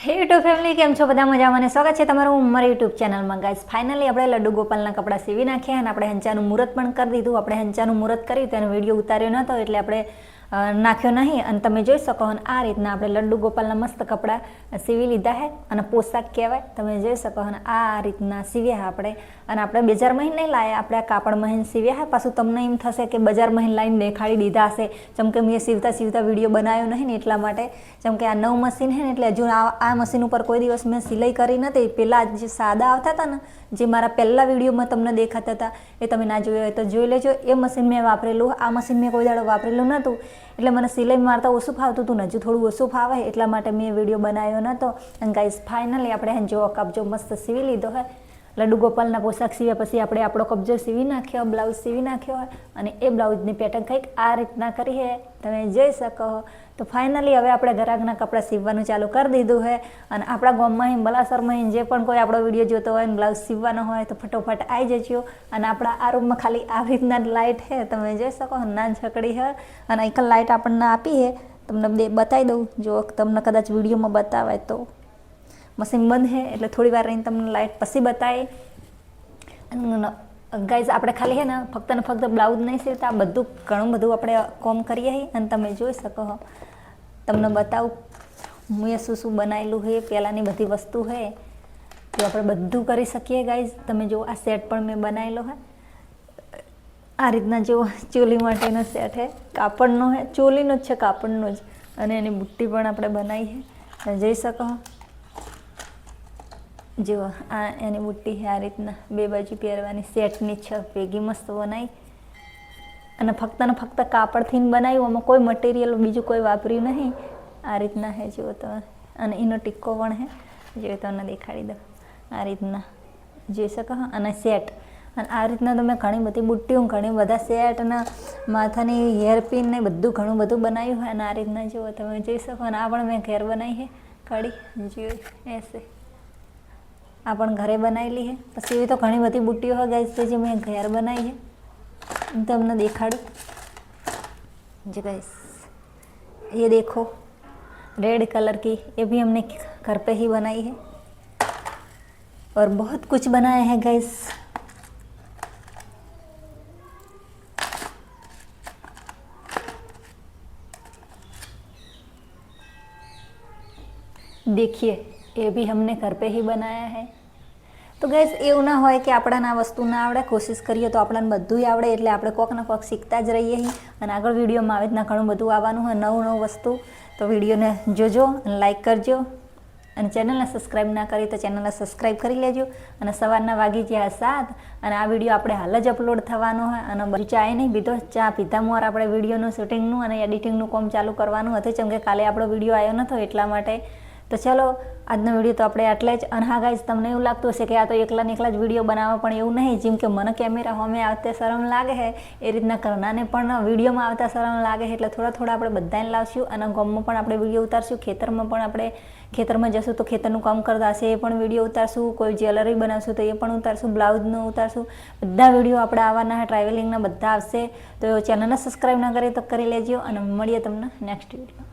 હે YouTube family, કેમ છો બધા? મજામાં અને સ્વાગત છે તમારું મારી યુટ્યુબ ચેનલમાં. ગાઈસ, ફાઇનલી આપણે લડ્ડુ ગોપાલના કપડાં સીવી નાખ્યા અને આપણે હંચાનું મુહૂર્ત પણ કરી દીધું. આપણે હંચાનું મુહૂર્ત કર્યું તેનો વિડીયો ઉતાર્યો નહોતો એટલે આપણે નાખ્યો નહીં. અને તમે જોઈ શકો અને આ રીતના આપણે લડ્ડુ ગોપાલના મસ્ત કપડાં સીવી લીધા છે અને પોશાક કહેવાય. તમે જોઈ શકો અને આ રીતના સીવ્યા આપણે. અને આપણે બજાર મહીન નહીં લાયા, આપણે આ કાપડ મહીન સીવ્યા. પાછું તમને એમ થશે કે બજાર મહીન લાઈને દેખાડી દીધા હશે, જેમ કે મેં સીવતા વિડીયો બનાવ્યો નહીં ને એટલા માટે. જેમ કે આ નવું મશીન છે ને એટલે હજુ આ મશીન ઉપર કોઈ દિવસ મેં સિલાઈ કરી નથી. પહેલાં જે સાદા આવતા હતા ને, જે મારા પહેલાં વિડીયોમાં તમને દેખાતા હતા, એ તમે ના જોયો હોય તો જોઈ લેજો. એ મશીન મેં વાપરેલું, આ મશીન મેં કોઈ દાડો વાપરેલું નહોતું એટલે મને સિલાઈ મારતા ઓછું ફાવતું હતું ને, હજુ થોડું ઓછું ફાવે એટલા માટે મેં વિડીયો બનાવ્યો નહોતો. અને ગાઈસ, ફાઇનલી આપણે જો કબજો મસ્ત સીવી લીધો હોય. લડ્ડુ ગોપાલના પોશાક સીવ્યા પછી આપણે આપણો કબજો સીવી નાખ્યો, બ્લાઉઝ સીવી નાખ્યો હોય અને એ બ્લાઉઝની પેટર્ન કંઈક આ રીતના કરી છે, તમે જોઈ શકો. તો ફાઇનલી હવે આપણે ગ્રાહકના કપડાં સીવવાનું ચાલુ કરી દીધું છે. અને આપણા ગામમાં બલાસરમાં જે પણ કોઈ આપણો વિડીયો જોતો હોય ને બ્લાઉઝ સીવવાનો હોય તો ફટોફટ આવી જજો. અને આપણા આ રૂમમાં ખાલી આવી રીતના લાઇટ છે, તમે જોઈ શકો. ના છકડી છે અને એક લાઇટ આપણને આપી છે, તમને બતાવી દઉં જો તમને કદાચ વિડીયોમાં બતાવાય તો. મશીન બંધ છે એટલે થોડી વાર રહીને તમને લાઇટ પછી બતાવી. ગાઈઝ, આપણે ખાલી છે ને ફક્ત બ્લાઉઝ નહીં સીવતા, બધું ઘણું બધું આપણે કોમ કરીએ છીએ. અને તમે જોઈ શકો, તમને બતાવું મેં શું બનાવેલું છે. પહેલાંની બધી વસ્તુ છે જો આપણે બધું કરી શકીએ. ગાઈઝ, તમે જો આ સેટ પણ મેં બનાવેલો છે આ રીતના. જો ચોલી માટેનો સેટ છે, કાપડનો છે, ચોલીનો જ છે, કાપડનો જ. અને એની બુટ્ટી પણ આપણે બનાવી છે, જોઈ શકો. જો આ એની બુટ્ટી છે, આ રીતના બે બાજુ પહેરવાની સેટની છે, ભેગી મસ્ત બનાવી. અને ફક્ત કાપડથી બનાવ્યું, આમાં કોઈ મટીરિયલ બીજું કોઈ વાપર્યું નહીં. આ રીતના છે જો તમે. અને એનો ટીક્કો પણ છે, જો તમને દેખાડી દો. આ રીતના જોઈ શકો. અને સેટ, અને આ રીતના તમે ઘણી બધી બુટ્ટીઓ, ઘણી બધા સેટ અને માથાની હેરપિન ને બધું ઘણું બધું બનાવ્યું હોય. અને આ રીતના જુઓ તમે જોઈ શકો. અને આ પણ મેં ઘેર બનાવી છે કાઢી, જો એસે આ પણ ઘરે બનાવેલી છે. પછી એવી તો ઘણી બધી બુટ્ટીઓ હોય ગાઈસ જે મેં ઘેર બનાવી છે, તમને દેખાડું. जी गाइस, ये देखो रेड कलर की, ये भी हमने घर पे ही बनाई है और बहुत कुछ बनाया है गाइस. देखिए, ये भी हमने घर पे ही बनाया है. તો ગાઈસ, એવું ના હોય કે આપણાને આ વસ્તુ ના આવડે, કોશિશ કરીએ તો આપણને બધું આવડે. એટલે આપણે કોકના કોક શીખતા જ રહીએ છીએ. અને આગળ વિડીયોમાં આવી રીતના ઘણું બધું આવવાનું હોય, નવું વસ્તુ. તો વિડીયોને જોજો અને લાઈક કરજો. અને ચેનલને સબસ્ક્રાઈબ ના કરી તો ચેનલને સબસ્ક્રાઈબ કરી લેજો. અને સવારના વાગી ગયા 7 અને આ વિડીયો આપણે હાલ જ અપલોડ થવાનો હોય. અને બધું ચાય નહીં પીધો, ચા પીધા મોર આપણે વિડીયોનું શૂટિંગનું અને એડિટિંગનું કામ ચાલુ કરવાનું હતું, કેમ કે કાલે આપણો વિડીયો આવ્યો નહોતો એટલા માટે. તો ચાલો, આજનો વિડીયો તો આપણે આટલે જ. અને હા ગાઈઝ, તમને એવું લાગતું હશે કે આ તો એકલા જ વિડીયો બનાવવા, પણ એવું નહીં. જેમ કે મને કેમેરા સામે આવતા શરમ લાગે છે, એ રીતના કરનાને પણ વિડીયોમાં આવતા શરમ લાગે છે. એટલે થોડા આપણે બધાને લાવશું. અને ગામમાં પણ આપણે વિડીયો ઉતારશું, ખેતરમાં પણ આપણે ખેતરમાં જશું તો ખેતરનું કામ કરતા હશે એ પણ વિડીયો ઉતારશું. કોઈ જ્વેલરી બનાવશું તો એ પણ ઉતારશું, બ્લાઉઝનું ઉતારશું. બધા વિડીયો આપણે આવવાના, ટ્રાવેલિંગના બધા આવશે. તો ચેનલને સબસ્ક્રાઈબ ના કરી તો કરી લેજો. અને મળીએ તમને નેક્સ્ટ વિડીયો.